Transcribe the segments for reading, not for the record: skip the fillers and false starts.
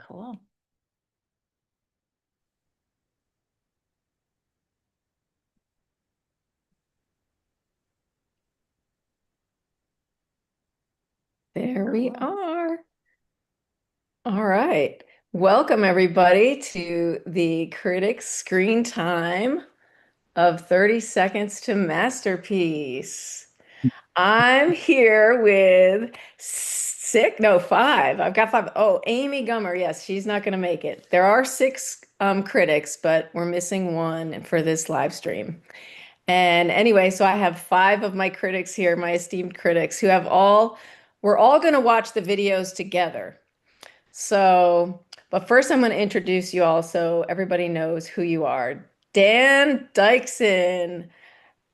Cool. There we are. All right. Welcome, everybody, to the Critics Screen Time of 30 Seconds to Masterpiece. I'm here with five. I've got five. Oh, Amy Gummer. Yes, she's not going to make it. There are six critics, but we're missing one for this live stream. And anyway, so I have five of my critics here, my esteemed critics, who we're all going to watch the videos together. So, but first I'm going to introduce you all so everybody knows who you are. Dan Dyksen,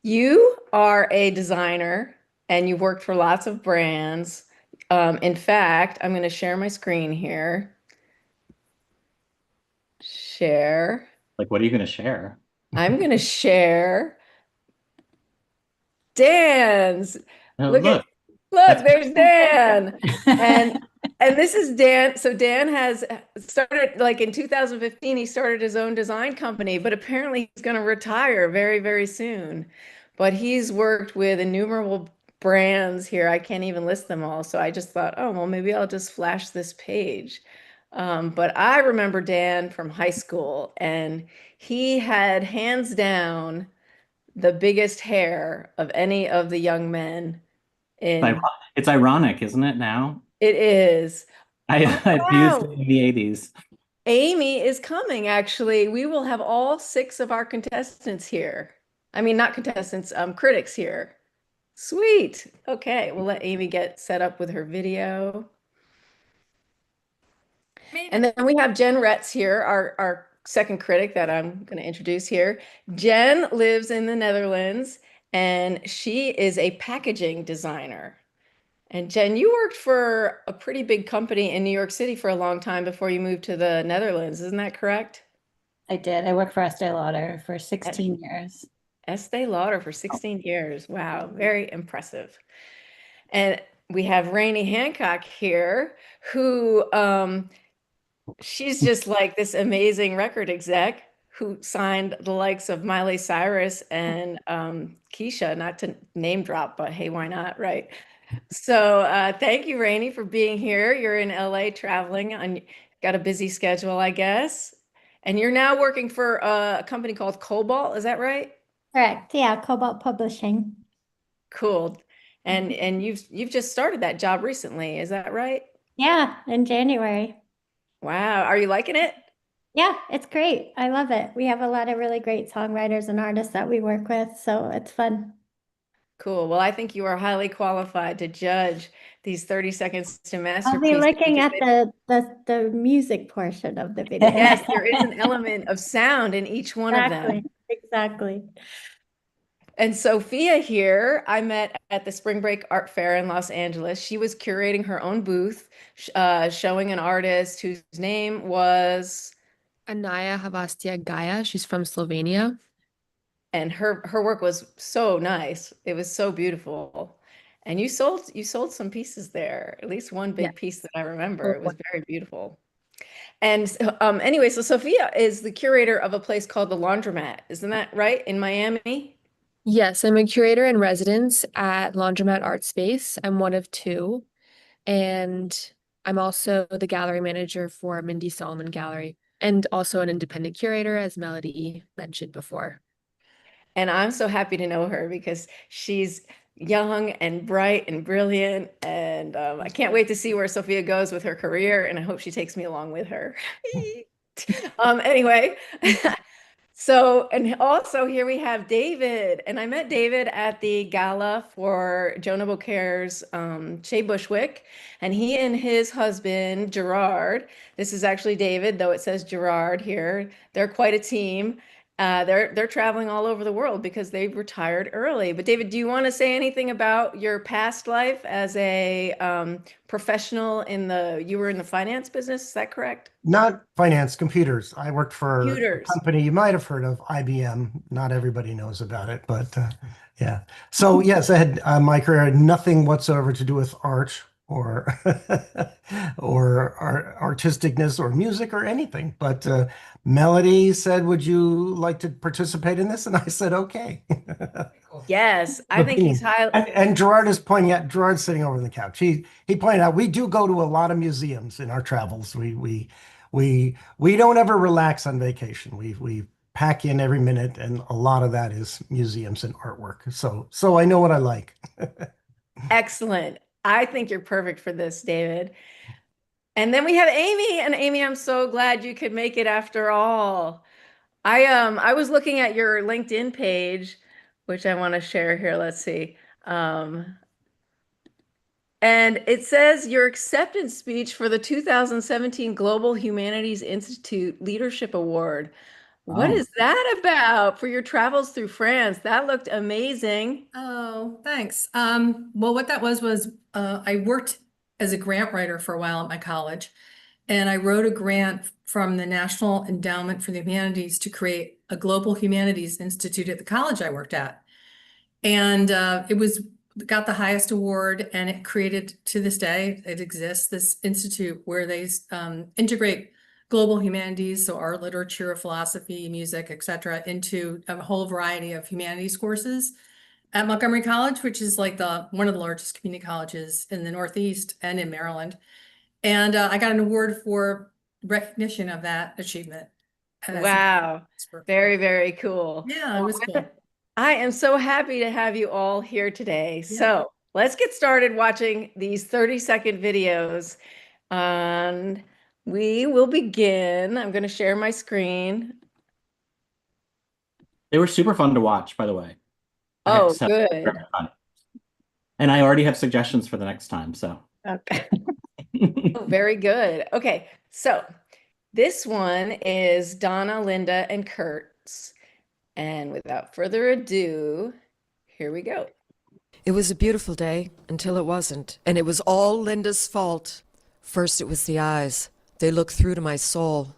you are a designer and you've worked for lots of brands. In fact, I'm going to share my screen here. Share. Like, what are you going to share? I'm going to share Dan's. Oh, Look at look, Look, that's there's Dan. And and this is Dan. So Dan has started like in 2015, he started his own design company, but apparently he's going to retire very, very soon. But he's worked with innumerable brands here. I can't even list them all. So I just thought, oh, well, maybe I'll just flash this page. But I remember Dan from high school, and he had hands down the biggest hair of any of the young men ir- in it's ironic, isn't it now? it is. Oh, I used it wow. in the 80s. Amy is coming, actually. We will have all six of our contestants here. I mean, not contestants, critics here. Sweet. Okay, we'll let Amy get set up with her video. And then we have Jen Retz here, our second critic that I'm going to introduce here. Jen lives in the Netherlands and she is a packaging designer. And Jen, you worked for a pretty big company in New York City for a long time before you moved to the Netherlands. Isn't that correct? I did. I worked for Estee Lauder for At 16 years. Estee Lauder for 16 years. Wow, very impressive. And we have Rani Hancock here, who she's just like this amazing record exec who signed the likes of Miley Cyrus and Keisha, not to name drop, but hey, why not, right? So thank you, Rainey, for being here. You're in LA traveling and got a busy schedule, I guess. And you're now working for a company called Cobalt, is that right? Correct. Yeah, Cobalt Publishing. Cool. And you've just started that job recently, is that right? Yeah, in January. Wow. Are you liking it? Yeah, it's great. I love it. We have a lot of really great songwriters and artists that we work with, so it's fun. Cool. Well, I think you are highly qualified to judge these 30 seconds to I'll be masterpiece looking because at the music portion of the video. yes, there is an element of sound in each one of them. Exactly. Exactly. And Sophia here, I met at the Spring Break Art Fair in Los Angeles. She was curating her own booth, showing an artist whose name was, Anaya Havastia Gaia. She's from Slovenia. and her work was so nice. It was so beautiful. And you sold some pieces there, at least one Yeah. big piece that I remember. It was very beautiful. And anyway, so Sophia is the curator of a place called the Laundromat. Isn't that right? In Miami? Yes, I'm a curator in residence at Laundromat Art Space. I'm one of two, and I'm also the gallery manager for Mindy Solomon Gallery, and also an independent curator, as Melodie mentioned before. And I'm so happy to know her because she's young and bright and brilliant. And I can't wait to see where Sophia goes with her career. And I hope she takes me along with her. Anyway, so, and also here we have David. And I met David at the gala for Jonah Beaucaires' Shea Bushwick. And he and his husband, Gerard, this is actually David, though it says Gerard here. They're quite a team. They're traveling all over the world because they retired early. But David, do you want to say anything about your past life as a professional you were in the finance business, is that correct? Not finance, computers. I worked for a Computers. company you might have heard of, IBM. Not everybody knows about it, but yeah. So yes, I had my career had nothing whatsoever to do with art. or or artisticness or music or anything. But Melody said, "Would you like to participate in this?" And I said, "Okay." Yes, I think he's Opinion. high. And Gerard is pointing out. Gerard's sitting over on the couch. He pointed out we do go to a lot of museums in our travels. We don't ever relax on vacation. We pack in every minute, and a lot of that is museums and artwork. So I know what I like. Excellent. I think you're perfect for this, David. And then we have Amy, and Amy, I'm so glad you could make it after all. I was looking at your LinkedIn page, which I want to share here. Let's see. Um, and it says your acceptance speech for the 2017 Global Humanities Institute Leadership Award. What Oh. is that about for your travels through France? That looked amazing. Oh, thanks. Well, what that was I worked as a grant writer for a while at my college, and I wrote a grant from the National Endowment for the Humanities to create a Global Humanities Institute at the college I worked at. And got the highest award, and it created, to this day, it exists, this institute where they integrate global humanities, so art, literature, philosophy, music, etc., into a whole variety of humanities courses at Montgomery College, which is like one of the largest community colleges in the Northeast and in Maryland. And I got an award for recognition of that achievement. And Wow. Very, very cool. Yeah, it was cool. I am so happy to have you all here today. Yeah. So let's get started watching these 30-second videos. And we will begin. I'm going to share my screen. They were super fun to watch, by the way. Oh, good. And I already have suggestions for the next time, so. Okay. Oh, very good. Okay, so this one is Donna, Linda, and Kurt's. And without further ado, here we go. It was a beautiful day until it wasn't, and it was all Linda's fault. First it was the eyes. They looked through to my soul.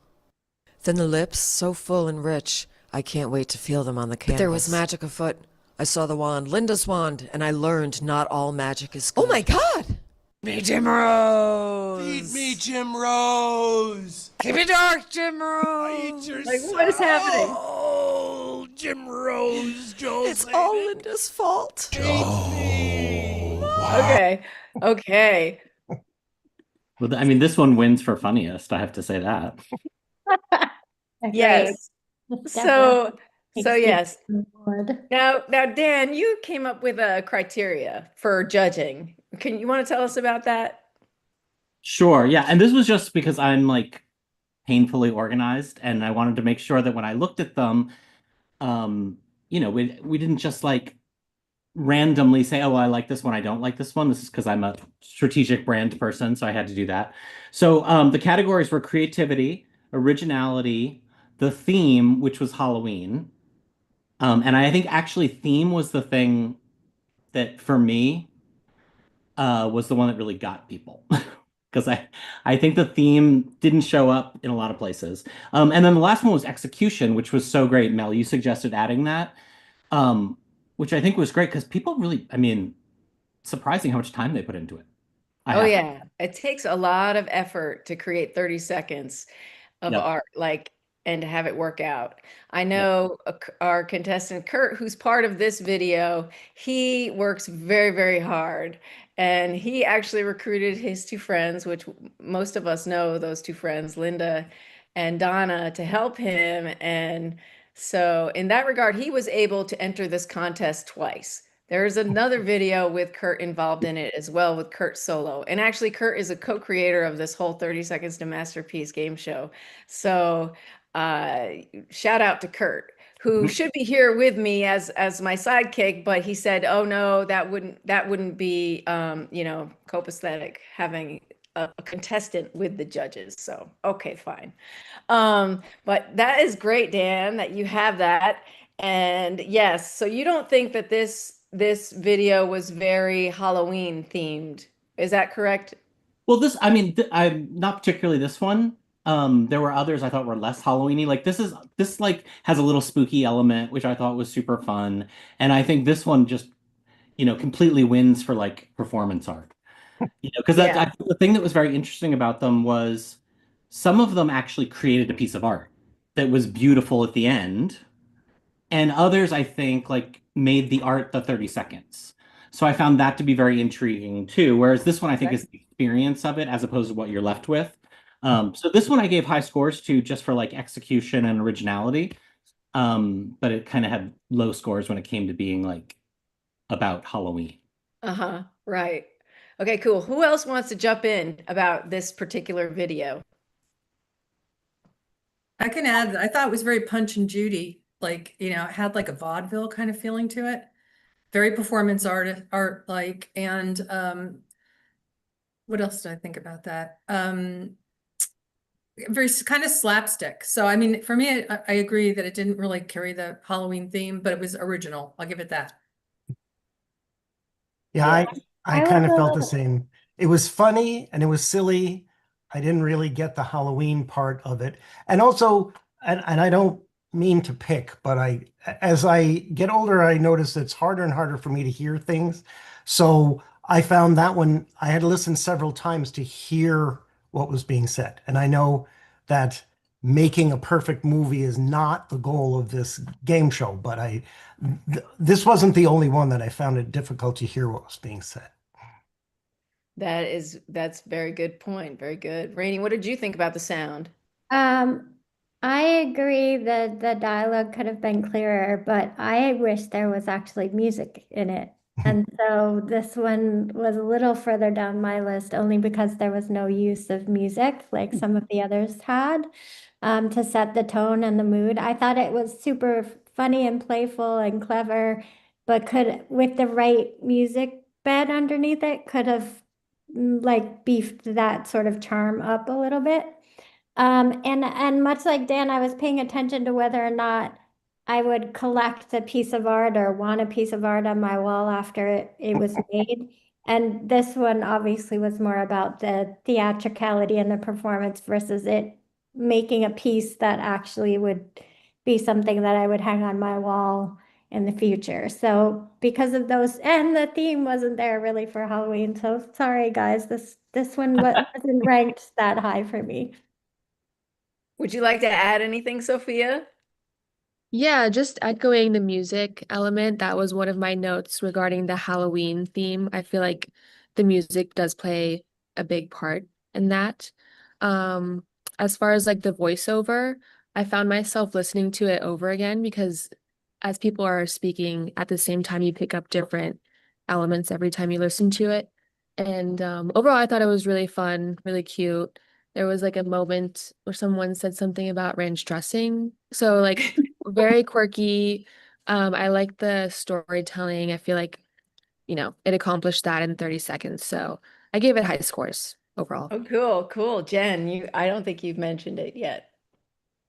Then the lips, so full and rich, I can't wait to feel them on the canvas. But there was magic afoot. I saw the wand, Linda's wand, and I learned not all magic is good. Oh my God! Me Jim Rose! Feed me, Jim Rose! Keep it dark, Jim Rose! Eat your Like, what is happening? soul, Jim Rose, Joel. It's all Linda's fault. Okay, okay. Well, I mean, this one wins for funniest, I have to say that. Yes. So yes. Award. Now, Dan, you came up with a criteria for judging. You want to tell us about that? Sure, yeah. And this was just because I'm like painfully organized, and I wanted to make sure that when I looked at them, we didn't just like randomly say, oh, I like this one, I don't like this one. This is because I'm a strategic brand person, so I had to do that. So the categories were creativity, originality, the theme, which was Halloween. And I think actually theme was the thing that for me was the one that really got people. Because I think the theme didn't show up in a lot of places. And then the last one was execution, which was so great. Mel, you suggested adding that, which I think was great because people really, I mean, surprising how much time they put into it. Oh, yeah. It takes a lot of effort to create 30 seconds of Yep. art, and to have it work out. I know our contestant, Kurt, who's part of this video, he works very, very hard. And he actually recruited his two friends, which most of us know those two friends, Linda and Donna, to help him. And so in that regard, he was able to enter this contest twice. There's another video with Kurt involved in it as well, with Kurt solo. And actually, Kurt is a co-creator of this whole 30 Seconds to Masterpiece game show. So shout out to Kurt, who should be here with me as my sidekick, but he said, "Oh no, that wouldn't be copacetic having a contestant with the judges." So okay, fine. But that is great, Dan, that you have that. And yes, so you don't think that this video was very Halloween themed? Is that correct? Well, I'm not particularly this one. There were others I thought were less Halloween-y. Like this like has a little spooky element, which I thought was super fun. And I think this one just, completely wins for like performance art. Because Yeah. I think the thing that was very interesting about them was some of them actually created a piece of art that was beautiful at the end, and others I think like made the art the 30 seconds. So I found that to be very intriguing too. Whereas this one I think is the experience of it as opposed to what you're left with. So this one I gave high scores to just for like execution and originality. But it kind of had low scores when it came to being like about Halloween. Uh-huh. Right. Okay, cool. Who else wants to jump in about this particular video? I can add that I thought it was very Punch and Judy, like, it had like a vaudeville kind of feeling to it. Very performance art like, and what else did I think about that? Very kind of slapstick. So I mean, for me, I agree that it didn't really carry the Halloween theme, but it was original. I'll give it that. Yeah, Yeah. I I kind was of a felt the little- same. It was funny and it was silly. I didn't really get the Halloween part of it. And also, and I don't mean to pick, but as I get older, I notice it's harder and harder for me to hear things. So I found that one, I had to listen several times to hear what was being said. And I know that making a perfect movie is not the goal of this game show, but this wasn't the only one that I found it difficult to hear what was being said. That's very good point. Very good. Rainey, what did you think about the sound? Um, I agree that the dialogue could have been clearer, but I wish there was actually music in it. And so this one was a little further down my list only because there was no use of music like some of the others had to set the tone and the mood. I thought it was super funny and playful and clever, but could, with the right music bed underneath it, could have like beefed that sort of charm up a little bit. And much like Dan, I was paying attention to whether or not I would collect a piece of art or want a piece of art on my wall after it was made. And this one obviously was more about the theatricality and the performance versus it making a piece that actually would be something that I would hang on my wall in the future. So because of those, and the theme wasn't there really for Halloween. So sorry guys, this one wasn't ranked that high for me. Would you like to add anything, Sophia? Yeah, just echoing the music element, that was one of my notes regarding the Halloween theme. I feel like the music does play a big part in that. Um, as far as like the voiceover, I found myself listening to it over again because as people are speaking at the same time, you pick up different elements every time you listen to it. And overall, I thought it was really fun, really cute. There was like a moment where someone said something about ranch dressing. So like very quirky. I like the storytelling. I feel like, it accomplished that in 30 seconds. So I gave it high scores overall. Oh, cool, cool. Jen, I don't think you've mentioned it yet.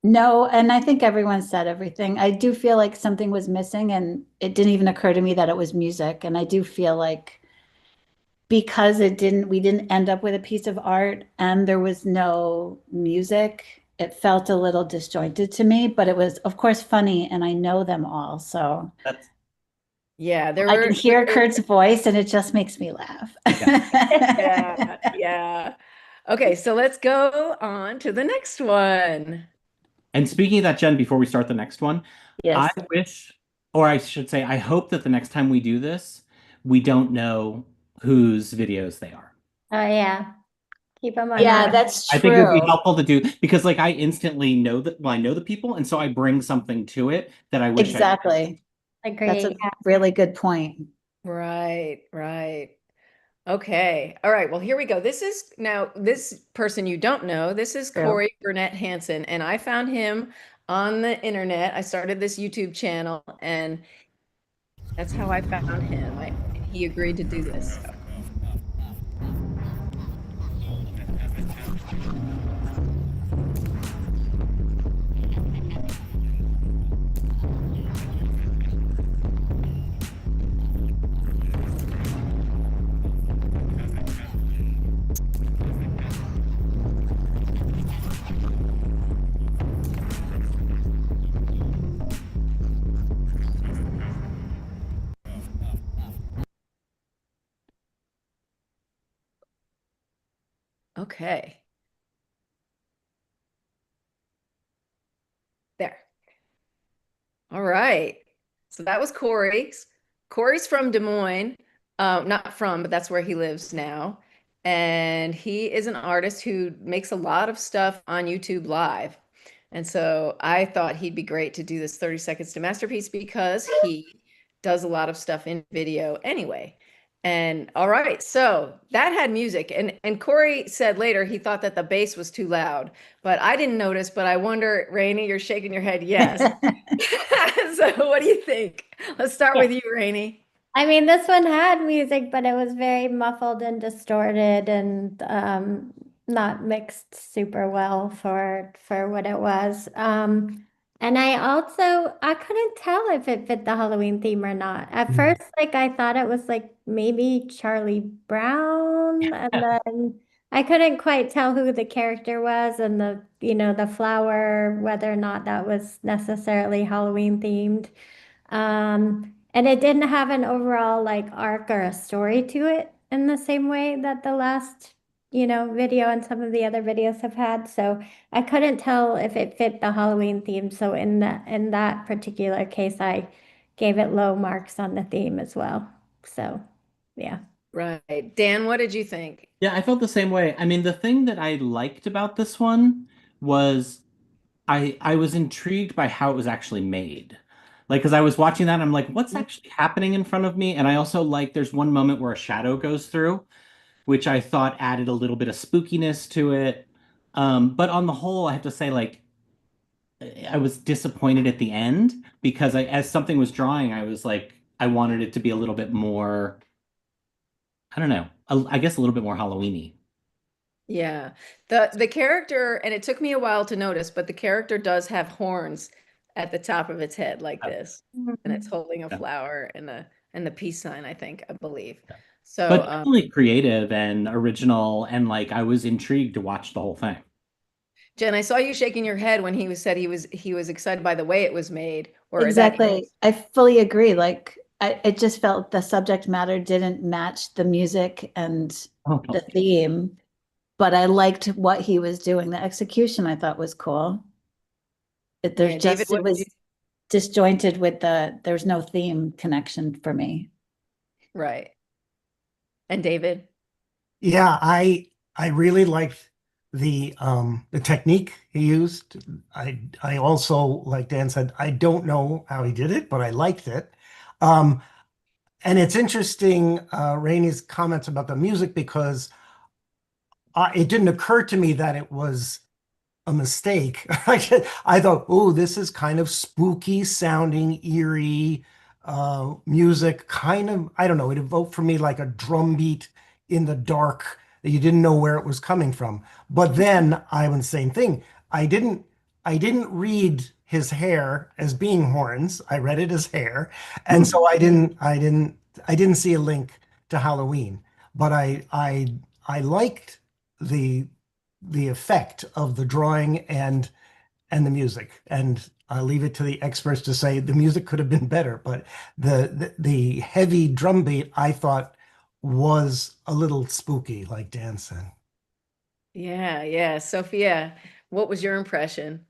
No, and I think everyone said everything. I do feel like something was missing, and it didn't even occur to me that it was music. And I do feel like because we didn't end up with a piece of art and there was no music, it felt a little disjointed to me, but it was, of course, funny, and I know them all. So Yeah, I can hear Kurt's voice and it just makes me laugh. Yeah, yeah. Okay, so let's go on to the next one. And speaking of that, Jen, before we start the next one, I Yes. wish, or I should say, I hope that the next time we do this, we don't know whose videos they are. Oh yeah. Keep them on. Yeah, that's I think it would be true. helpful to do because like I instantly know that, well, I know the people, and so I bring something to it that I wish I Exactly. That's a Agree. really good point. Right, right. Okay. All right. Well, here we go. This person you don't know. This is True. Corey Burnett Hansen, and I found him on the internet. I started this YouTube channel, and that's how I found him. He agreed to do this. So. Okay. There. All right. So that was Corey's. Corey's from Des Moines. Not from, but that's where he lives now. And he is an artist who makes a lot of stuff on YouTube Live. And so I thought he'd be great to do this 30 seconds to masterpiece because he does a lot of stuff in video anyway. And all right, so that had music. And Corey said later he thought that the bass was too loud, but I didn't notice. But I wonder, Rainey, you're shaking your head, yes. So what do you think? Let's start with you, Rainey. I mean, this one had music, but it was very muffled and distorted and not mixed super well for what it was. And I couldn't tell if it fit the Halloween theme or not. At first, like I thought it was like maybe Charlie Brown, and then I couldn't quite tell who the character was and the flower, whether or not that was necessarily Halloween themed. And it didn't have an overall like arc or a story to it in the same way that the last, video and some of the other videos have had. So I couldn't tell if it fit the Halloween theme. So in that particular case, I gave it low marks on the theme as well. So yeah. Right. Dan, what did you think? Yeah, I felt the same way. I mean, the thing that I liked about this one was I was intrigued by how it was actually made. Like, because I was watching that, and I'm like, what's actually happening in front of me? And I also like there's one moment where a shadow goes through, which I thought added a little bit of spookiness to it. But on the whole, I have to say, like, I was disappointed at the end because as something was drawing, I was like, I wanted it to be a little bit more, I don't know, I guess a little bit more Halloweeny. Yeah. The character, and it took me a while to notice, but the character does have horns at the top of its head like this. And it's holding a Yeah. flower and the peace sign, I believe. Yeah. So But definitely creative and original, and like I was intrigued to watch the whole thing. Jen, I saw you shaking your head when said he was excited by the way it was made, or that Exactly. I fully agree. Like, it just felt the subject matter didn't match the music and Oh, the theme, but I liked what he was doing. The execution I thought was cool. There's Yeah, David, just, it what did was you? disjointed with there's no theme connection for me. Right. And David? Yeah, I really liked the technique he used. I also, like Dan said, I don't know how he did it, but I liked it. Um, and it's interesting, Rainey's comments about the music because it didn't occur to me that it was a mistake. I thought, oh, this is kind of spooky sounding, eerie music. Kind of, I don't know, it evoked for me like a drum beat in the dark that you didn't know where it was coming from. But then I was the same thing. I didn't read his hair as being horns. I read it as hair. And so I didn't see a link to Halloween. But I liked the the effect of the drawing and the music. And I'll leave it to the experts to say the music could have been better, but the heavy drum beat I thought was a little spooky, like Dan said. Yeah, yeah. Sophia, what was your impression?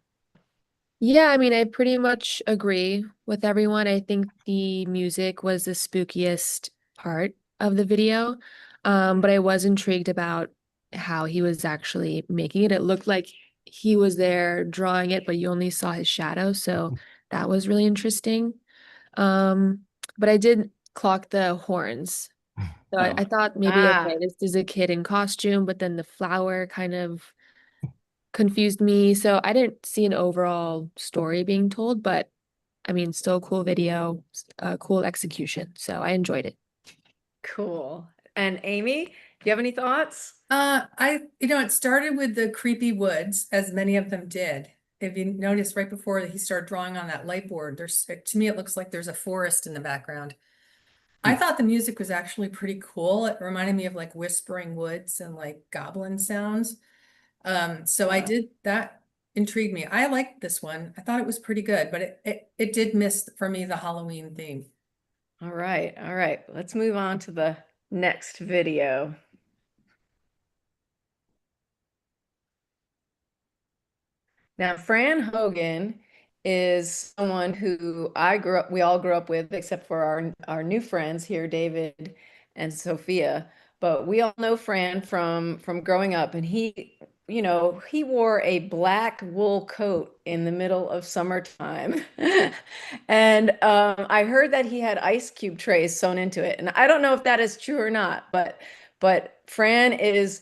Yeah, I mean, I pretty much agree with everyone. I think the music was the spookiest part of the video. But I was intrigued about how he was actually making it. It looked like he was there drawing it, but you only saw his shadow. So that was really interesting. Um, but I did clock the horns. So I thought maybe, Ah, okay, this is a kid in costume, but then the flower kind of confused me. So I didn't see an overall story being told, but I mean, still a cool video, cool execution. So I enjoyed it. cool. And Amy, do you have any thoughts? It started with the creepy woods, as many of them did. If you notice right before he started drawing on that light board, to me, it looks like there's a forest in the background. I thought the music was actually pretty cool. It reminded me of like whispering woods and like goblin sounds. So that intrigued me. I liked this one. I thought it was pretty good, but it did miss for me the Halloween theme. All right, all right. Let's move on to the next video. Now, Fran Hogan is someone who we all grew up with, except for our new friends here, David and Sophia. But we all know Fran from growing up, and he wore a black wool coat in the middle of summertime. And I heard that he had ice cube trays sewn into it. And I don't know if that is true or not, but Fran is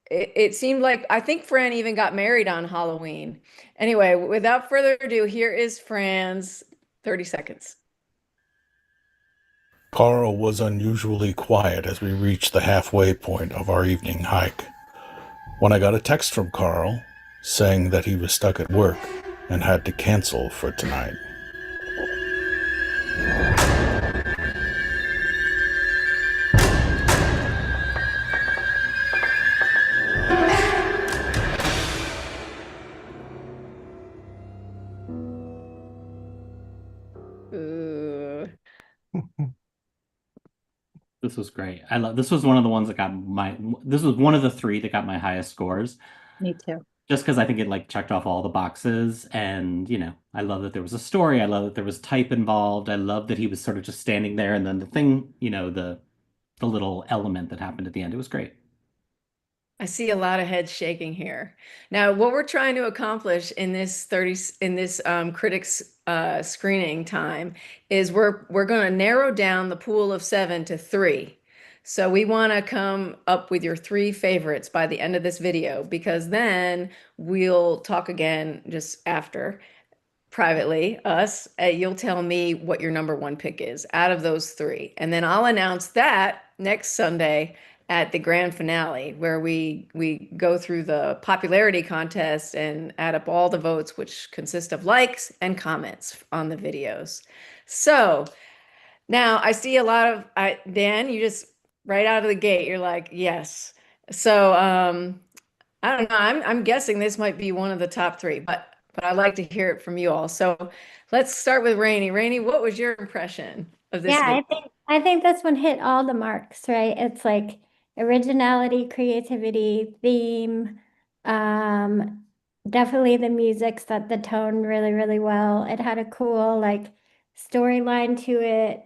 it seemed like I think Fran even got married on Halloween. Anyway, without further ado, here is Fran's 30 seconds. Carl was unusually quiet as we reached the halfway point of our evening hike. When I got a text from Carl saying that he was stuck at work and had to cancel for tonight. Ooh. This was great. This was one of the ones that this was one of the three that got my highest scores. Me too. Just because I think it like checked off all the boxes, and I love that there was a story. I love that there was type involved. I love that he was sort of just standing there, and then the thing, the little element that happened at the end. It was great. I see a lot of heads shaking here. Now, what we're trying to accomplish in this critics screening time is we're going to narrow down the pool of 7 to 3. So we want to come up with your 3 favorites by the end of this video, because then we'll talk again just after privately, us. You'll tell me what your number 1 pick is out of those 3. And then I'll announce that next Sunday at the grand finale, where we go through the popularity contest and add up all the votes, which consist of likes and comments on the videos. So now I see a lot of Dan, you just right out of the gate, you're like, yes. So I don't know. I'm guessing this might be one of the top 3, but I'd like to hear it from you all. So let's start with Rainey. Rainey, what was your impression of this Yeah, video? I think this one hit all the marks, right? It's like originality, creativity, theme, definitely the music set the tone really, really well. It had a cool like storyline to it,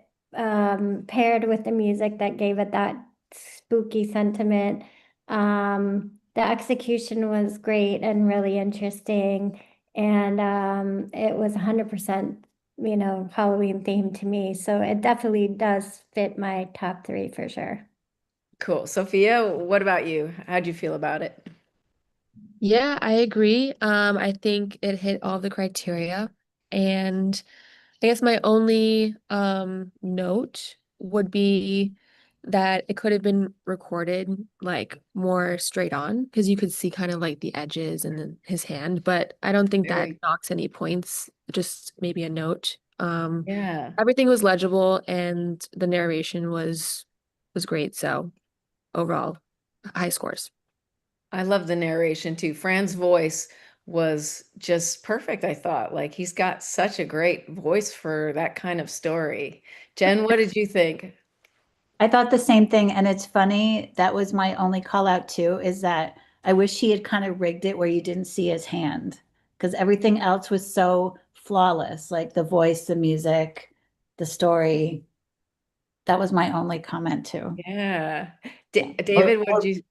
paired with the music that gave it that spooky sentiment. The execution was great and really interesting, and it was 100%, Halloween themed to me. So it definitely does fit my top 3 for sure. Cool. Sophia, what about you? How'd you feel about it? Yeah, I agree. I think it hit all the criteria. And I guess my only note would be that it could have been recorded like more straight on, because you could see kind of like the edges and then his hand, but I don't think that Very, knocks any points, just maybe a note. yeah. Everything was legible and the narration was great, so overall high scores. I love the narration too. Fran's voice was just perfect, I thought. Like he's got such a great voice for that kind of story. Jen, what did you think? I thought the same thing, and it's funny. That was my only call out too, is that I wish he had kind of rigged it where you didn't see his hand, because everything else was so flawless, like the voice, the music, the story. That was my only comment too. Yeah. David, what did you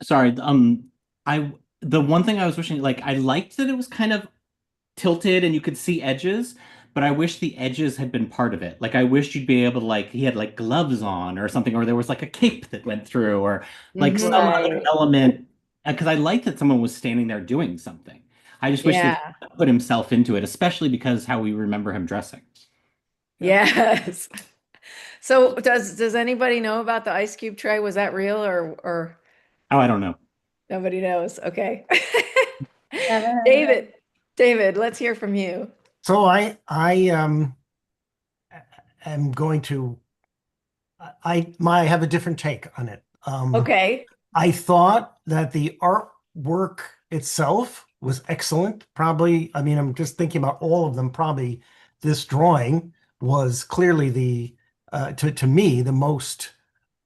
Sorry, the one thing I was wishing, like, I liked that it was kind of tilted and you could see edges, but I wish the edges had been part of it. Like, I wished you'd be able to, like, he had like gloves on or something, or there was like a cape that went through, or like some other Right. element. Because I liked that someone was standing there doing something. I just wish that Yeah. he put himself into it, especially because how we remember him dressing. Yes. So does anybody know about the ice cube tray? Was that real or Oh, I don't know. nobody knows? Okay. Never heard of it. David, let's hear from you. So I am going to I have a different take on it. Okay. I thought that the artwork itself was excellent. Probably, I mean, I'm just thinking about all of them. Probably this drawing was clearly to me, the most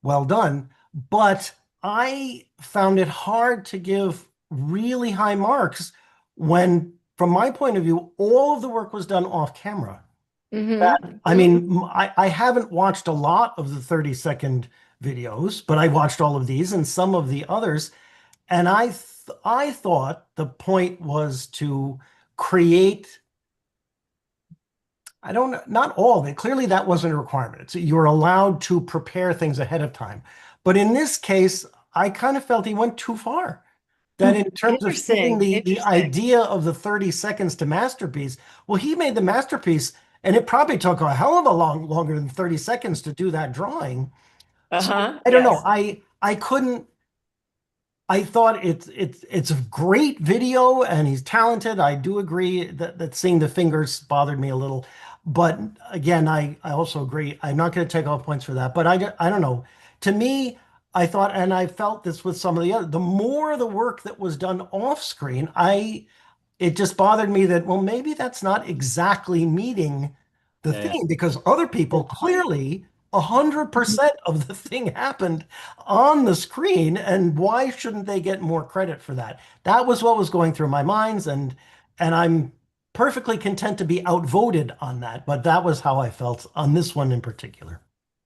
well done. But I found it hard to give really high marks when from my point of view, all of the work was done off camera. Mm-hmm. I mean, I haven't watched a lot of the 30-second videos, but I watched all of these and some of the others. And I thought the point was to create, I don't know, not all of it. Clearly, that wasn't a requirement. You're allowed to prepare things ahead of time. But in this case, I kind of felt he went too far. That in terms of fitting the Interesting. idea of the 30 seconds to masterpiece, well, he made the masterpiece, and it probably took a hell of a longer than 30 seconds to do that drawing. So Uh-huh. I don't know. Yes. I couldn't. I thought it's a great video, and he's talented. I do agree that seeing the fingers bothered me a little, but again, I also agree. I'm not going to take off points for that, but I don't know. To me, I thought, and I felt this with some of the other. The more the work that was done off screen, it just bothered me that, well, maybe that's not exactly meeting the Yeah. theme, because other people clearly 100% of the thing happened on the screen, and why shouldn't they get more credit for that? That was what was going through my minds, and I'm perfectly content to be outvoted on that, but that was how I felt on this one in particular.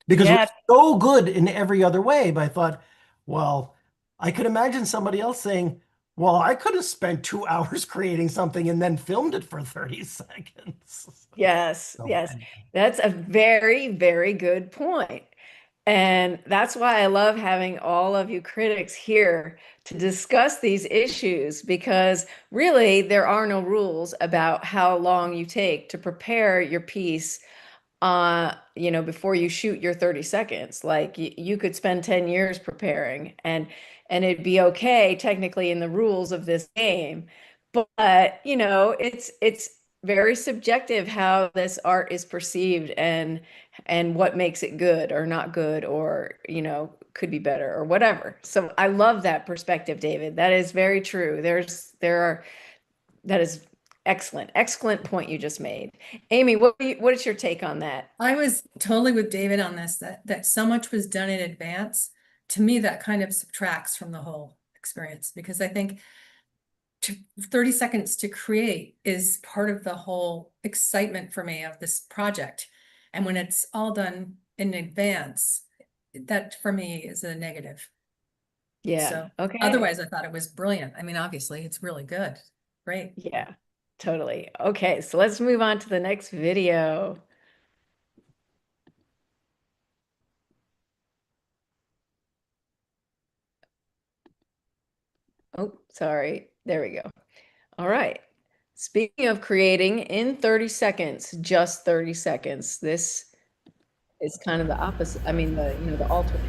Because it Yeah. was so good in every other way, but I thought, well, I could imagine somebody else saying, well, I could have spent 2 hours creating something and then filmed it for 30 seconds. Yes. So, Yes. That's a very, very good point. And that's why I love having all of you critics here to discuss these issues, because really there are no rules about how long you take to prepare your piece before you shoot your 30 seconds. Like you could spend 10 years preparing and it'd be okay technically in the rules of this game. But, it's very subjective how this art is perceived and what makes it good or not good or, could be better or whatever. So I love that perspective, David. That is very true. That is excellent. Excellent point you just made. Amy, what is your take on that? I was totally with David on this, that so much was done in advance. To me, that kind of subtracts from the whole experience, because I think 30 seconds to create is part of the whole excitement for me of this project. And when it's all done in advance, that for me is a negative. Yeah. So Okay. otherwise, I thought it was brilliant. I mean, obviously, it's really good. Great. Yeah, totally. Okay, so let's move on to the next video. Oh, sorry. There we go. All right. Speaking of creating in 30 seconds, just 30 seconds, this is kind of the opposite. I mean, the alternate.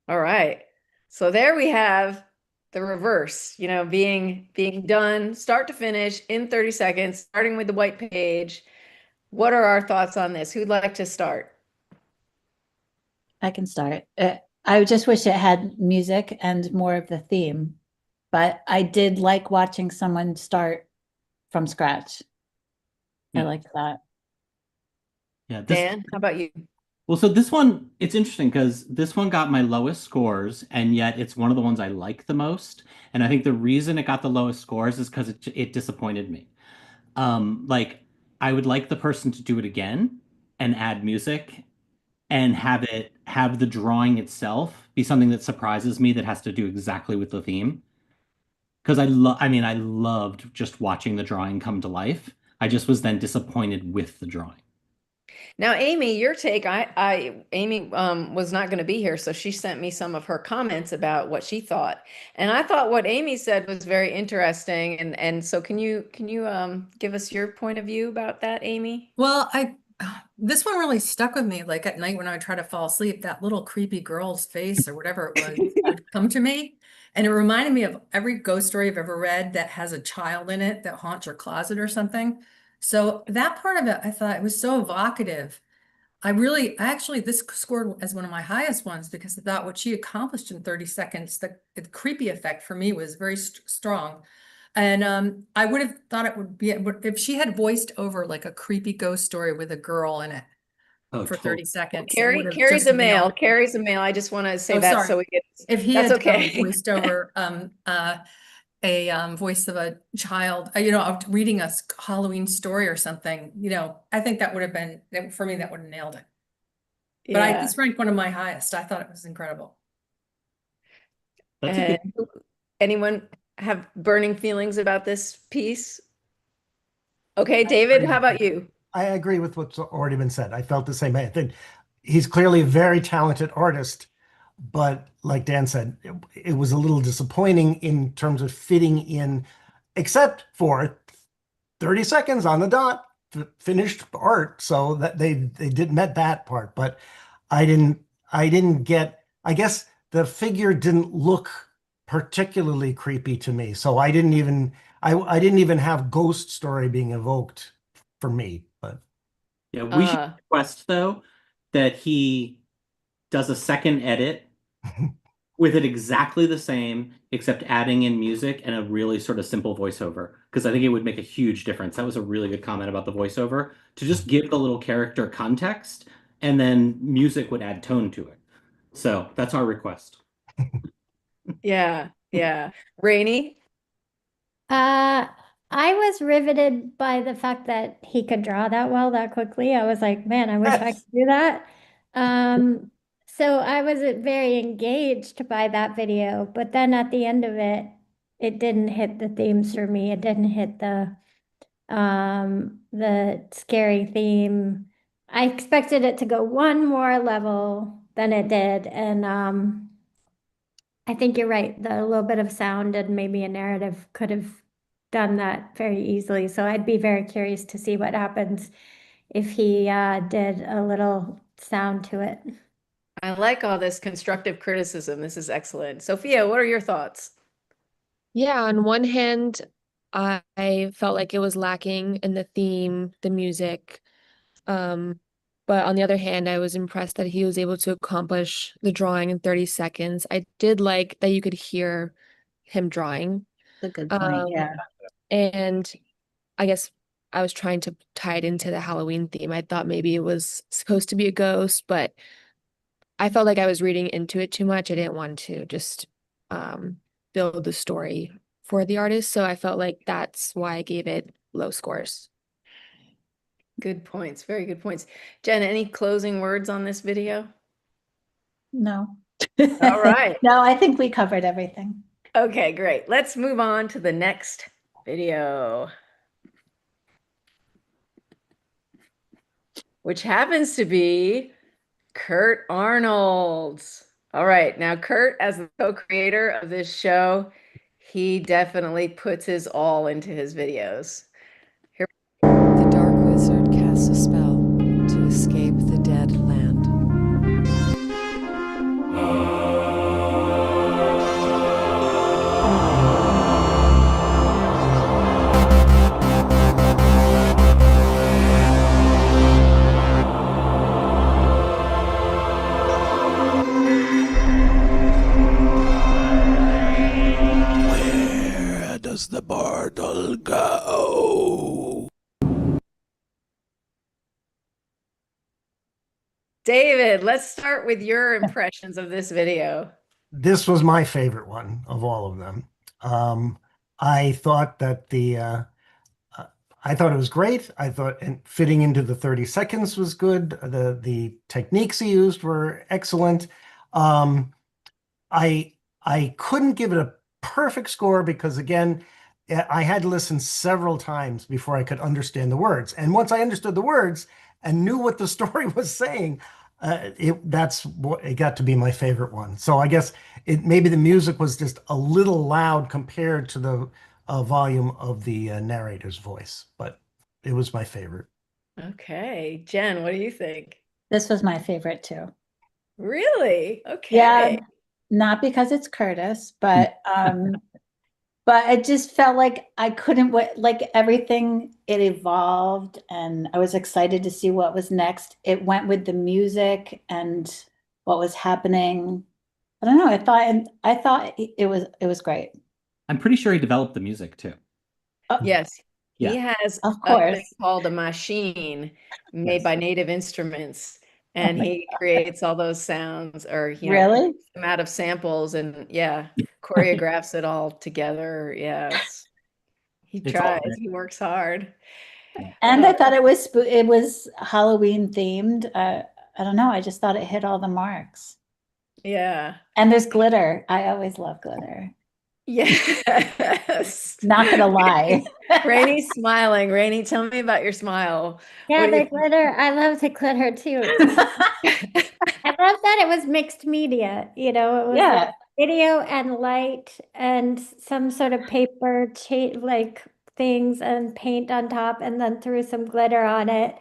All right. So there we have the reverse, being done start to finish in 30 seconds, starting with the white page. What are our thoughts on this? Who'd like to start? I can start. I just wish it had music and more of the theme, but I did like watching someone start from scratch. I Yeah. liked that. Yeah. Dan, how about you? Well, so this one, it's interesting because this one got my lowest scores, and yet it's one of the ones I like the most. And I think the reason it got the lowest scores is because it disappointed me. Like I would like the person to do it again and add music and have the drawing itself be something that surprises me that has to do exactly with the theme. Because I loved just watching the drawing come to life. I just was then disappointed with the drawing. Now, Amy, your take, Amy was not going to be here, so she sent me some of her comments about what she thought. And I thought what Amy said was very interesting. And so can you give us your point of view about that, Amy? Well, I This one really stuck with me. Like at night when I would try to fall asleep, that little creepy girl's face or whatever it was would come to me. And it reminded me of every ghost story I've ever read that has a child in it that haunts your closet or something. So that part of it, I thought it was so evocative. Actually, this scored as one of my highest ones because I thought what she accomplished in 30 seconds, the creepy effect for me was very strong. And I would have thought it would be if she had voiced over like a creepy ghost story with a girl in it Oh, for 30 seconds. It would have Carrie's just a nailed male. it. Carrie's a male. I just want to say Oh, that sorry. so we get If he that's had okay. voiced over a voice of a child, reading a Halloween story or something, I think that would have been, for me, that would have nailed it. But this ranked one of my highest. I thought it was incredible. That's a And anyone have burning feelings about this piece? Okay, David, how about you? I agree with what's already been said. I felt the same way. I think he's clearly a very talented artist, but like Dan said, it was a little disappointing in terms of fitting in, except for 30 seconds on the dot, finished art. So that they did met that part, but I didn't get, I guess the figure didn't look particularly creepy to me. So I didn't even have ghost story being evoked for me. But Yeah, we should request though that he does a second edit with it exactly the same, except adding in music and a really sort of simple voiceover, because I think it would make a huge difference. That was a really good comment about the voiceover, to just give the little character context, and then music would add tone to it. So that's our request. Yeah. Rainey? I was riveted by the fact that he could draw that well, that quickly. I was like, man, I wish I could do that. So I was very engaged by that video, but then at the end of it, it didn't hit the themes for me. It didn't hit the scary theme. I expected it to go one more level than it did, and I think you're right. A little bit of sound and maybe a narrative could have done that very easily. So I'd be very curious to see what happens if he did a little sound to it. I like all this constructive criticism. This is excellent. Sophia, what are your thoughts? Yeah, on one hand, I felt like it was lacking in the theme, the music. But on the other hand, I was impressed that he was able to accomplish the drawing in 30 seconds. I did like that you could hear him drawing. That's a good point. Yeah. And I guess I was trying to tie it into the Halloween theme. I thought maybe it was supposed to be a ghost, but I felt like I was reading into it too much. I didn't want to just build the story for the artist. So I felt like that's why I gave it low scores. Good points. Very good points. Jen, any closing words on this video? No. All right. No, I think we covered everything. Okay, great. Let's move on to the next video, which happens to be Kurt Arnold's. All right. Now, Kurt, as the co-creator of this show, he definitely puts his all into his videos. The dark wizard casts a spell to escape the dead land. Where does the bardal go? David, let's start with your impressions of this video. this was my favorite one of all of them. I thought that I thought it was great. I thought and fitting into the 30 seconds was good. The techniques he used were excellent. I couldn't give it a perfect score because again, I had to listen several times before I could understand the words. And once I understood the words and knew what the story was saying, that's what it got to be my favorite one. So I guess maybe the music was just a little loud compared to the volume of the narrator's voice, but it was my favorite. Okay. Jen, what do you think? This was my favorite too. Really? Yeah, Okay. not because it's Curtis, but it just felt like I couldn't wait, like everything it evolved and I was excited to see what was next. It went with the music and what was happening. I don't know, I thought it was great. I'm pretty sure he developed the music too. Yes, he Yeah. has Of a thing course. called a machine made Yes. by Native Instruments, Oh and my, he creates all those sounds, or really? picks them out of samples, and yeah, choreographs it all together. Yes, he It's all tries. great. He works hard. And I Uh, thought it was Halloween themed. I don't know, I just thought it hit all the marks. yeah. And there's glitter. I always love glitter. Yes. Not gonna lie. Rainy's smiling. Rainy, tell me about your smile. Yeah, What do the you glitter. I love the glitter too. think? I love that it was mixed media. It was like Yeah. video and light and some sort of paper like things and paint on top and then threw some glitter on it.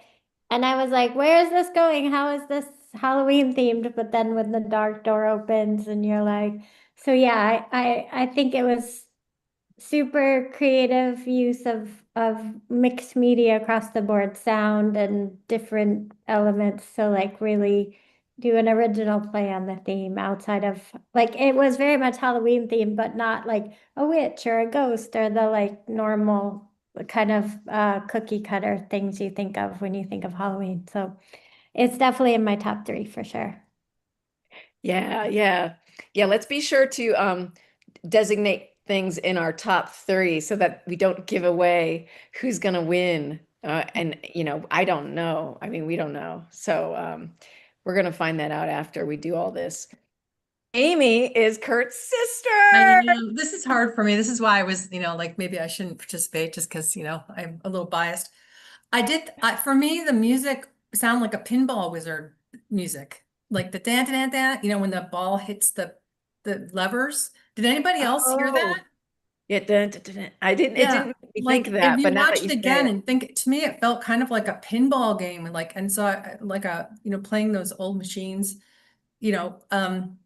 And I was like, where is this going? How is this Halloween themed? But then when the dark door opens and you're like, so yeah, I think it was super creative use of mixed media across the board, sound and different elements. So like really do an original play on the theme outside of like it was very much Halloween themed, but not like a witch or a ghost or the like normal kind of cookie cutter things you think of when you think of Halloween. So it's definitely in my top three for sure. Yeah, yeah. Yeah, let's be sure to designate things in our top three so that we don't give away who's gonna win. And I don't know. I mean, we don't know. So we're gonna find that out after we do all this. Amy is Kurt's I sister. know this is hard for me. This is why I was, like maybe I shouldn't participate just because, I'm a little biased. For me, the music sounded like a pinball wizard music, like the dan dan dan, when the ball hits the levers. Did anybody else hear Oh, that? yeah. Dun, dun, dun, dun. It Yeah, didn't make me think like if that, you but now watch that it you say again it. and think, to me, it felt kind of like a pinball game, and so like playing those old machines, you know, um,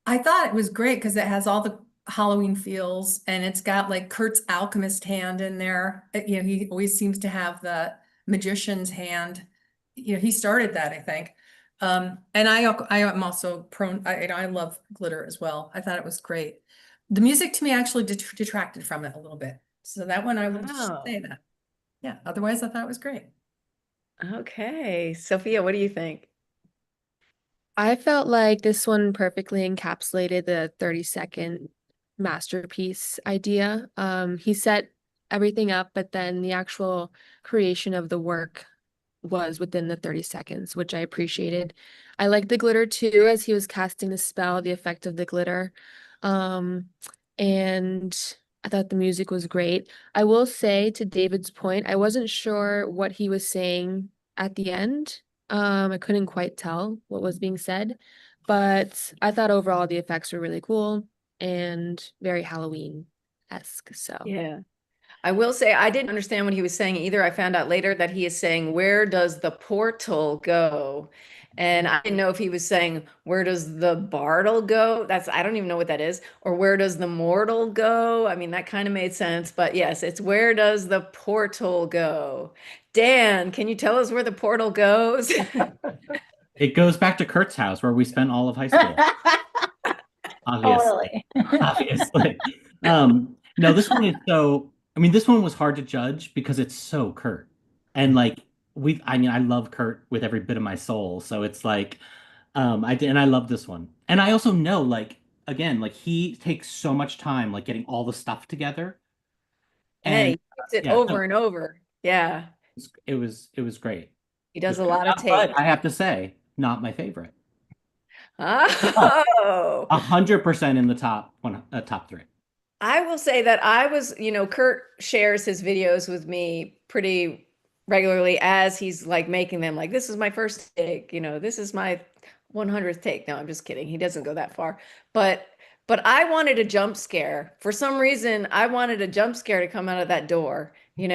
I thought it was great because it has all the Halloween feels and it's got like Kurt's alchemist hand in there. He always seems to have the magician's hand. He started that, I think. And I am also prone, I love glitter as well. I thought it was great. The music to me actually detracted from it a little bit. So that one I will just Oh, say that. Yeah, otherwise I thought it was great. okay. Sophia, what do you think? I felt like this one perfectly encapsulated the 30-second masterpiece idea. He set everything up, but then the actual creation of the work was within the 30 seconds, which I appreciated. I liked the glitter too, as he was casting the spell, the effect of the glitter. Um, and I thought the music was great. I will say, to David's point, I wasn't sure what he was saying at the end. I couldn't quite tell what was being said, but I thought overall the effects were really cool and very Halloween-esque. So Yeah. I will say I didn't understand what he was saying either. I found out later that he is saying, "Where does the portal go?" And I didn't know if he was saying, "Where does the Bartle go?" I don't even know what that is. Or "Where does the mortal go?" I mean, that kind of made sense, but yes, it's "Where does the portal go?" Dan, can you tell us where the portal goes? It goes back to Kurt's house where we spent all of high school. Obviously. Totally. Obviously. No, this one is so, I mean, this one was hard to judge because it's so Kurt. And like I mean, I love Kurt with every bit of my soul. So it's like, and I love this one. And I also know, like, again, like he takes so much time, like getting all the stuff together. And And he puts it yeah, over no, and over. Yeah, it was great. he It does was a great. lot of But takes. I have to say, not my favorite. But Oh. 100% in the top three. I will say that I was, Kurt shares his videos with me pretty regularly as he's like making them like, this is my first take, this is my 100th take. No, I'm just kidding. He doesn't go that far. But But I wanted a jump scare. For some reason, I wanted a jump scare to come out of that door, and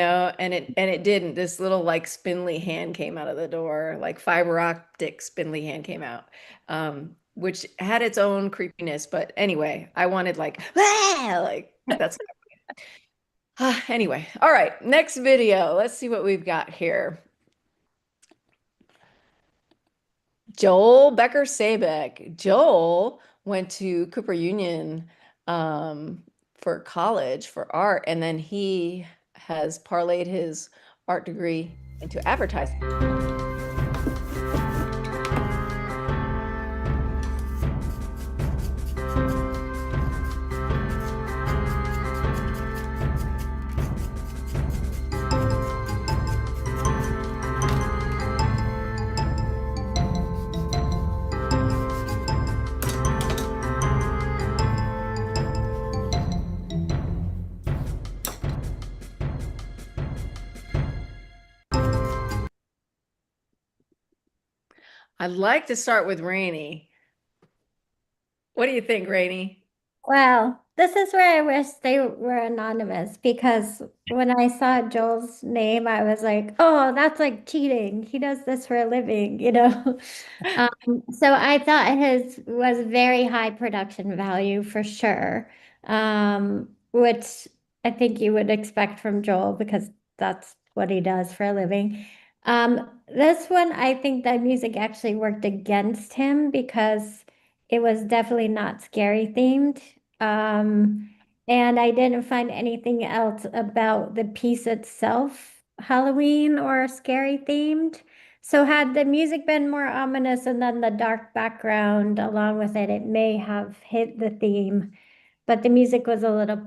it didn't. This little like spindly hand came out of the door, like fiber optic spindly hand came out. Which had its own creepiness, but anyway, I wanted like, ah, like that's anyway. All right, next video. Let's see what we've got here. Joel Becker Sabeck. Joel went to Cooper Union for college for art, and then he has parlayed his art degree into advertising. I'd like to start with Rainey. What do you think, Rainey? Well, this is where I wish they were anonymous, because when I saw Joel's name, I was like, oh, that's like cheating. He does this for a living, you know? So I thought his was very high production value for sure, which I think you would expect from Joel because that's what he does for a living. This one, I think the music actually worked against him because it was definitely not scary themed. And I didn't find anything else about the piece itself Halloween or scary themed. So had the music been more ominous and then the dark background along with it, it may have hit the theme, but the music was a little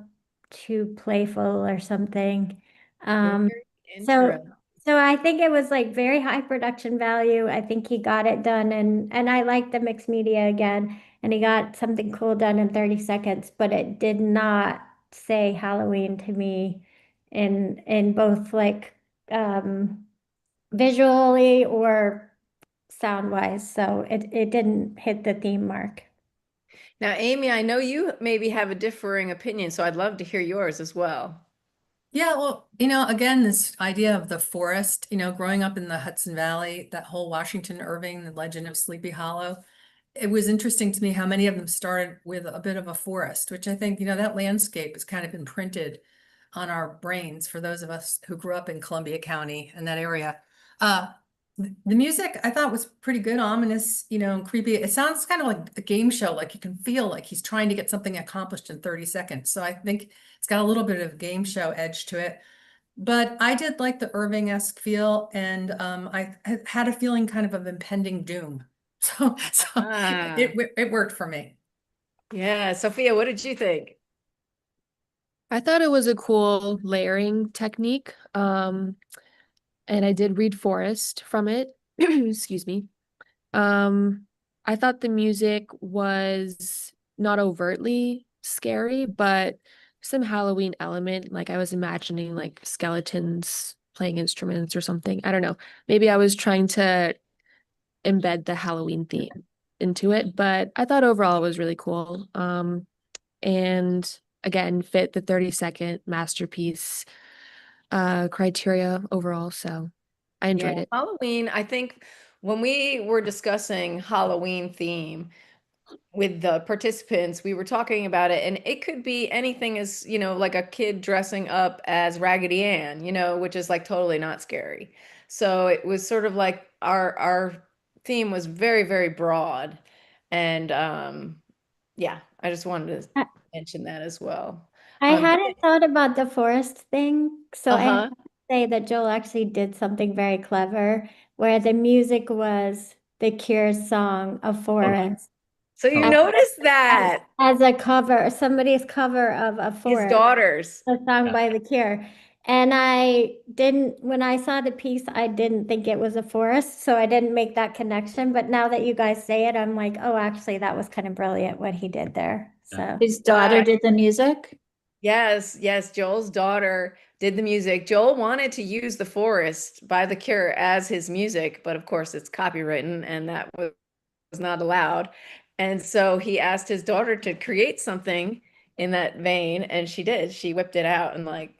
too playful or something. Um, Very so interesting. so I think it was like very high production value. I think he got it done, and I like the mixed media again, and he got something cool done in 30 seconds, but it did not say Halloween to me in both like visually or sound wise. So it didn't hit the theme mark. Now, Amy, I know you maybe have a differing opinion, so I'd love to hear yours as well. Yeah, well, again, this idea of the forest, growing up in the Hudson Valley, that whole Washington Irving, the legend of Sleepy Hollow, it was interesting to me how many of them started with a bit of a forest, which I think, that landscape is kind of imprinted on our brains for those of us who grew up in Columbia County and that area. The music I thought was pretty good, ominous, and creepy. It sounds kind of like a game show, like you can feel like he's trying to get something accomplished in 30 seconds. So I think it's got a little bit of game show edge to it. But I did like the Irving-esque feel, and I had a feeling kind of impending doom. So it worked for me. Yeah, Sophia, what did you think? I thought it was a cool layering technique. And I did read Forest from it. Excuse me. I thought the music was not overtly scary, but some Halloween element. Like I was imagining like skeletons playing instruments or something. I don't know. Maybe I was trying to embed the Halloween theme into it, but I thought overall it was really cool. And again, fit the 30-second masterpiece criteria overall. So I enjoyed it. Halloween, I think when we were discussing Halloween theme with the participants, we were talking about it, and it could be anything as, like a kid dressing up as Raggedy Ann, which is like totally not scary. So it was sort of like our theme was very, very broad. And yeah, I just wanted to mention that as well. I hadn't thought about the forest thing, so I have to say that Joel actually did something very clever, where the music was the Cure's song of Forest. So you noticed that. As a cover, somebody's cover of a His Forest, daughters. a song by the Cure. And when I saw the piece, I didn't think it was a forest, so I didn't make that connection. But now that you guys say it, I'm like, oh, actually, that was kind of brilliant what he did there. So His daughter did the music. Yes, Joel's daughter did the music. Joel wanted to use The Forest by The Cure as his music, but of course it's copywritten and that was not allowed. And so he asked his daughter to create something in that vein, and she did. She whipped it out and like,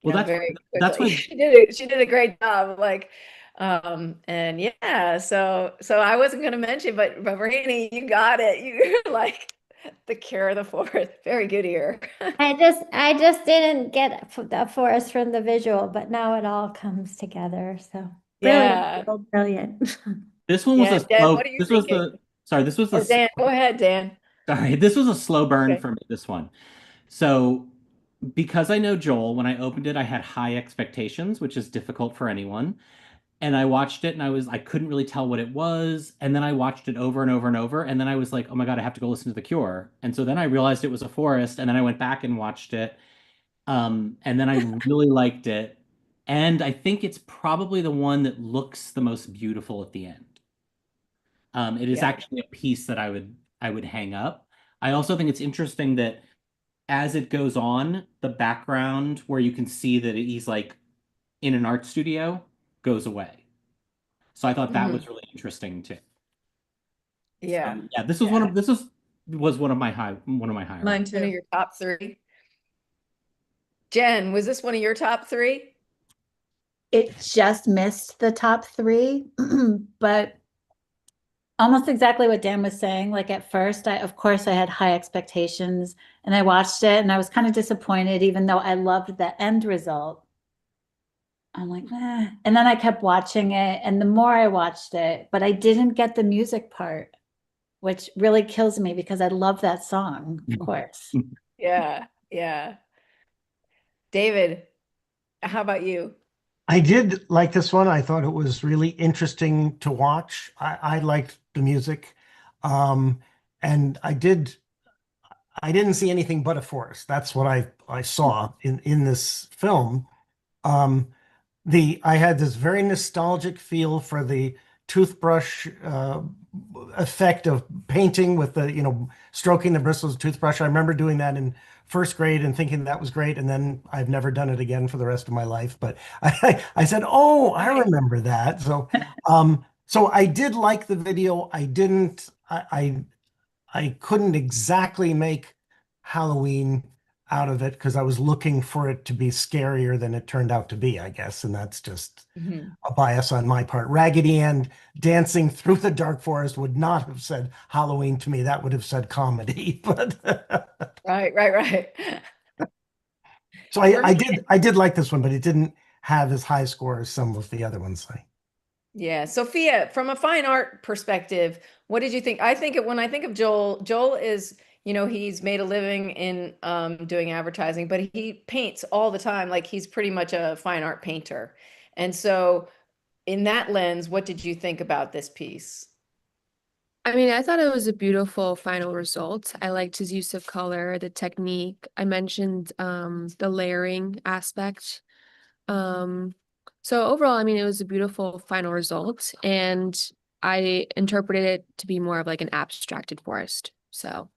Well, very that's quickly. why She did it. She did a great job. Like, and yeah, so I wasn't going to mention, but Rainey, you got it. You're like the Cure of the Forest. Very good ear. I just didn't get the forest from the visual, but now it all comes together. So Yeah. brilliant, brilliant. this one was Yeah, a Dan, slow. what are you This was thinking? this was Oh, the Dan, go ahead, Dan. sorry. This was a slow burn Okay. for me. This one. So because I know Joel, when I opened it, I had high expectations, which is difficult for anyone. And I watched it and I couldn't really tell what it was. And then I watched it over and over and over. And then I was like, oh my God, I have to go listen to The Cure. And so then I realized it was a forest. And then I went back and watched it. And then I really liked it. And I think it's probably the one that looks the most beautiful at the end. It is Yeah. actually a piece that I would hang up. I also think it's interesting that as it goes on, the background where you can see that he's like in an art studio goes away. So I thought that Mhm. was really interesting too. Yeah. So, yeah, this Yeah. was one of my higher. Mine One of too. your top three. Jen, was this one of your top three? It just missed the top three, but almost exactly what Dan was saying. Like at first, of course, I had high expectations and I watched it and I was kind of disappointed, even though I loved the end result. I'm like, eh. And then I kept watching it. And the more I watched it, but I didn't get the music part, which really kills me because I love that song, of course. Yeah. Yeah. David, how about you? I did like this one. I thought it was really interesting to watch. I liked the music. Um, and I didn't see anything but a forest. That's what I saw in this film. Um, I had this very nostalgic feel for the toothbrush effect of painting with the, stroking the bristles of toothbrush. I remember doing that in first grade and thinking that was great. And then I've never done it again for the rest of my life. But I said, oh, I remember that. So I did like the video. I couldn't exactly make Halloween out of it because I was looking for it to be scarier than it turned out to be, I guess. And that's just a bias on my part. Raggedy Ann dancing through the dark forest would not have said Halloween to me. That would have said comedy. But Right. so I did like this one, but it didn't have as high score as some of the other ones. Yeah. Sophia, from a fine art perspective, what did you think? When I think of Joel is, he's made a living in doing advertising, but he paints all the time. Like he's pretty much a fine art painter. And so in that lens, what did you think about this piece? I mean, I thought it was a beautiful final result. I liked his use of color, the technique. I mentioned the layering aspect. So overall, I mean, it was a beautiful final result, and I interpreted it to be more of like an abstracted forest. So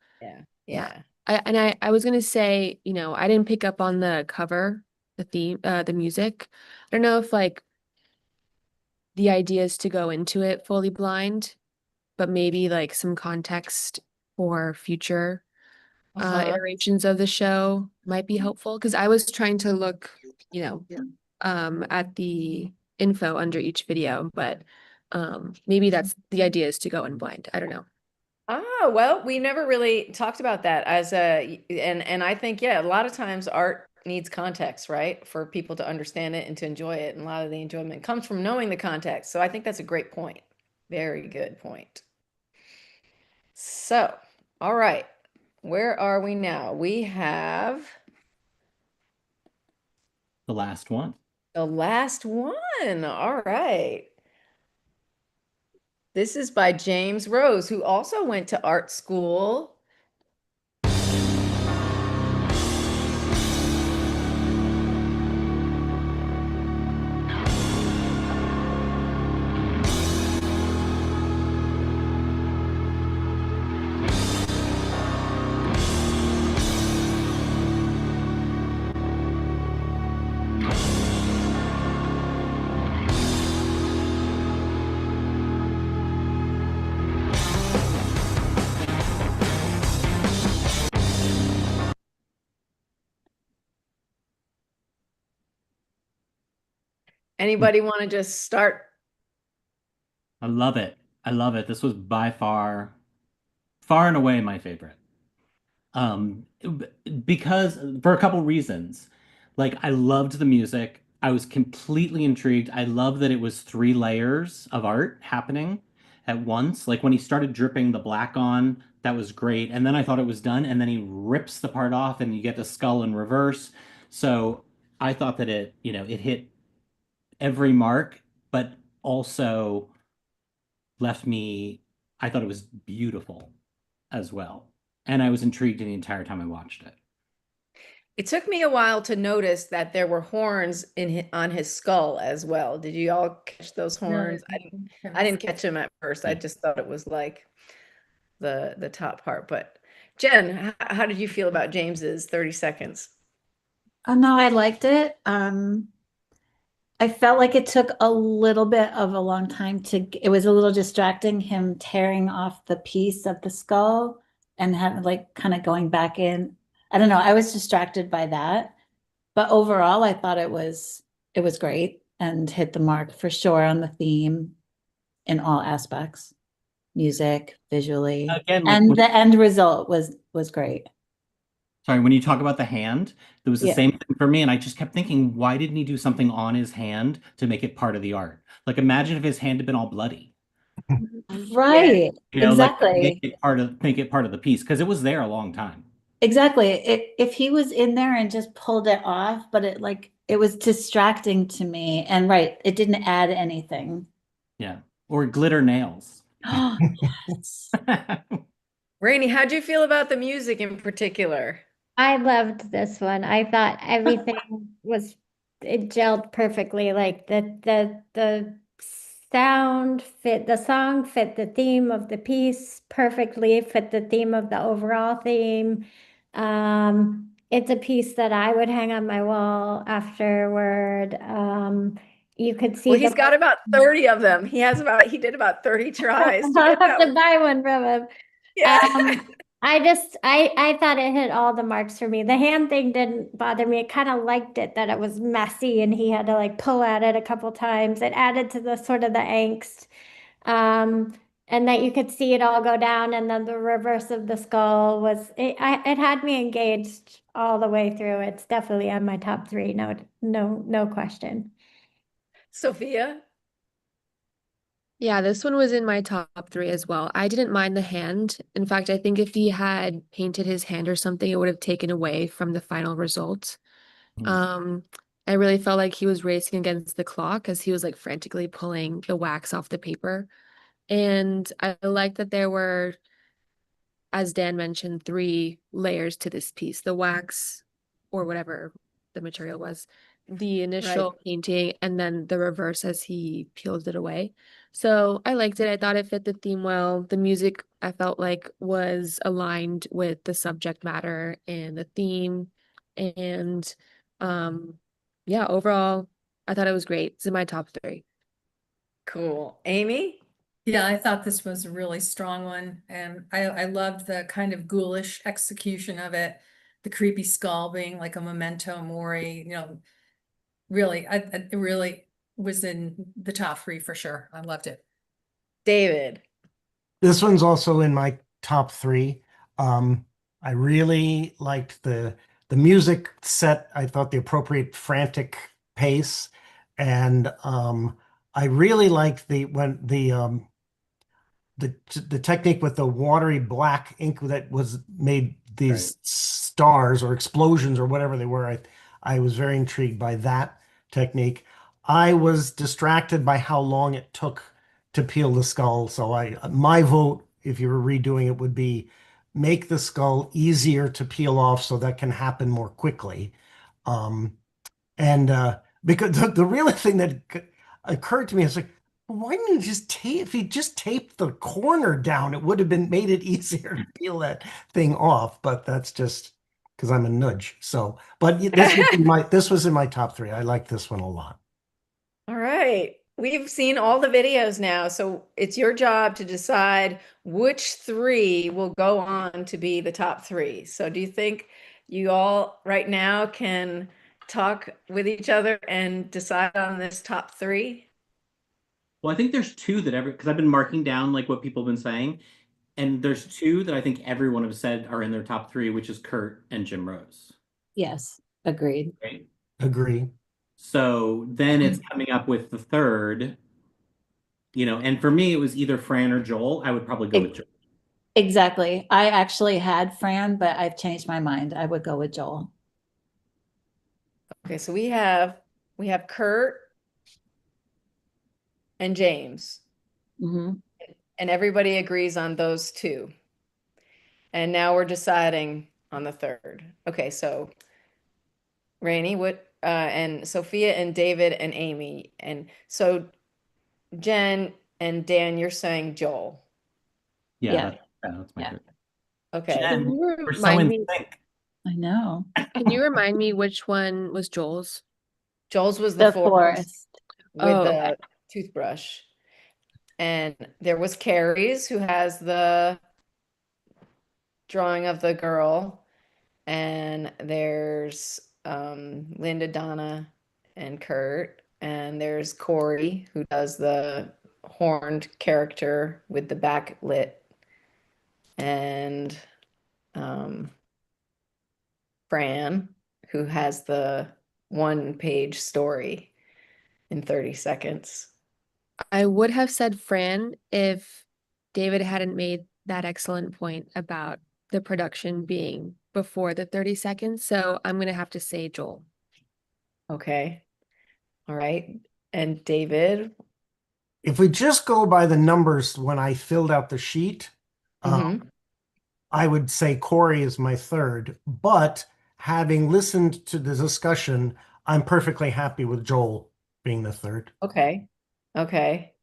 Yeah. I was gonna say, I didn't pick up on the cover, the theme, the music. I don't know if like the idea is to go into it fully blind, but maybe like some context for future iterations of the show might be helpful. Because I was trying to look, at the info under each video, but maybe that's the idea is to go in blind. I don't know. Oh, well, we never really talked about that and I think, yeah, a lot of times art needs context, right? For people to understand it and to enjoy it. And a lot of the enjoyment comes from knowing the context. So I think that's a great point. Very good point. So, all right. Where are we now? We have The last one. the last one. All right. This is by James Rose, who also went to art school. Anybody want to just start? I love it. I love it. This was by far, far and away my favorite. Because for a couple reasons. Like I loved the music. I was completely intrigued. I love that it was three layers of art happening at once. Like when he started dripping the black on, that was great. And then I thought it was done, and then he rips the part off and you get the skull in reverse. So I thought that it hit every mark, but also left me, I thought it was beautiful as well. And I was intrigued the entire time I watched it. It took me a while to notice that there were horns on his skull as well. Did you all catch those horns? I didn't catch them at first. I just thought it was like the top part. But Jen, how did you feel about James's 30 seconds? Oh no, I liked it. I felt like it took a little bit of a long time it was a little distracting, him tearing off the piece of the skull and having like kind of going back in. I don't know. I was distracted by that. But overall, I thought it was great and hit the mark for sure on the theme in all aspects, music, visually. Again, and the end result was great. Sorry, when you talk about the hand, there was the Yeah. same thing for me, and I just kept thinking, why didn't he do something on his hand to make it part of the art? Like, imagine if his hand had been all bloody. Right. Like Exactly. make it part of the piece because it was there a long time. Exactly. If he was in there and just pulled it off, but it was distracting to me. And right, it didn't add anything. Yeah, or glitter nails. Oh, yes. Rainey, how'd you feel about the music in particular? I loved this one. I thought everything it gelled perfectly. Like the the song fit the theme of the piece perfectly, fit the theme of the overall theme. It's a piece that I would hang on my wall afterward. You could see Well, he's got about 30 of them. He did about 30 tries. I'll have to buy one from him. Yeah. I thought it hit all the marks for me. The hand thing didn't bother me. I kind of liked it that it was messy and he had to like pull at it a couple times. It added to the sort of the angst. And that you could see it all go down, and then the reverse of the skull it had me engaged all the way through. It's definitely on my top three. No question. Sophia? Yeah, this one was in my top three as well. I didn't mind the hand. In fact, I think if he had painted his hand or something, it would have taken away from the final result. I really felt like he was racing against the clock as he was like frantically pulling the wax off the paper. And I like that there were, as Dan mentioned, 3 layers to this piece, the wax or whatever the material was, the initial painting, and then the reverse as he peeled it away. So I liked it. I thought it fit the theme well. The music I felt like was aligned with the subject matter and the theme. And yeah, overall, I thought it was great. It's in my top 3. Cool. Amy? Yeah, I thought this was a really strong one, and I loved the kind of ghoulish execution of it, the creepy skull being like a memento mori, really, it really was in the top 3 for sure. I loved it. David? This one's also in my top 3. I really liked the music set. I thought the appropriate frantic pace, and I really liked the technique with the watery black ink that was made these stars or explosions or whatever they were. I was very intrigued by that technique. I was distracted by how long it took to peel the skull. So my vote, if you were redoing it, would be make the skull easier to peel off so that can happen more quickly. Because the real thing that occurred to me is like, why didn't you just tape? If he just taped the corner down, it would have made it easier to peel that thing off. But that's just because I'm a nudge. So, but this was in my top 3. I like this one a lot. All right. We've seen all the videos now, so it's your job to decide which 3 will go on to be the top 3. So do you think you all right now can talk with each other and decide on this top three? Well, I think there's two that because I've been marking down like what people have been saying, and there's two that I think everyone has said are in their top three, which is Kurt and Jim Rose. Yes, agreed. Right? Agree. So then it's coming up with the third, and for me it was either Fran or Joel. I would probably go with Joel. Exactly. I actually had Fran, but I've changed my mind. I would go with Joel. Okay, so we have Kurt and James, Hmm. and everybody agrees on those two. And now we're deciding on the third. Okay, so Rainey, and Sophia and David and Amy. And so Jen and Dan, you're saying Joel. Yeah, that's my Yeah. third. Okay. Jen, Can you we're so remind in me? sync. I know. Can you remind me which one was Joel's? Joel's was The forest forest. with Oh, the okay. toothbrush. And there was Carrie's, who has the drawing of the girl. And there's Linda, Donna, and Kurt. And there's Corey, who does the horned character with the backlit. And Fran, who has the one-page story in 30 seconds. I would have said Fran if David hadn't made that excellent point about the production being before the 30 seconds. So I'm going to have to say Joel. Okay. All right. And David? If we just go by the numbers when I filled out the sheet, Mhm. I would say Corey is my third. But having listened to the discussion, I'm perfectly happy with Joel being the third. Okay. Okay.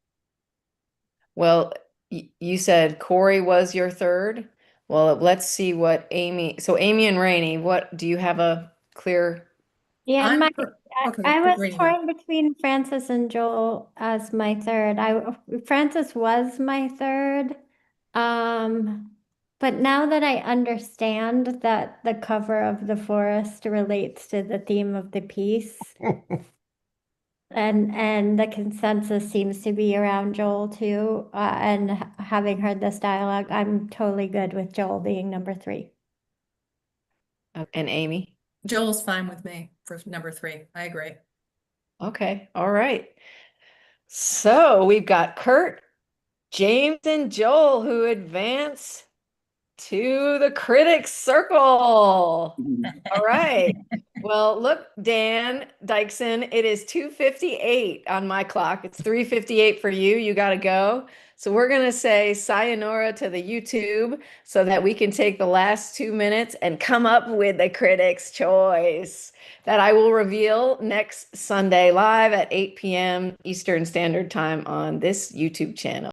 Well, you said Corey was your third. Well, let's see what so Amy and Rainey, what do you have a clear? Yeah, I'm my per- okay, I was Rainey. torn between Francis and Joel as my third. Francis was my third. But now that I understand that the cover of the forest relates to the theme of the piece, and the consensus seems to be around Joel too, and having heard this dialogue, I'm totally good with Joel being number three. And Amy? Joel's fine with me for number three. I agree. Okay. All right. So we've got Kurt, James, and Joel who advance to the critics circle. All right. Well, look, Dan Dyksen, it is 2:58 on my clock. It's 3:58 for you. You got to go. So we're going to say sayonara to the YouTube so that we can take the last 2 minutes and come up with the critic's choice that I will reveal next Sunday live at 8 p.m. Eastern Standard Time on this YouTube channel.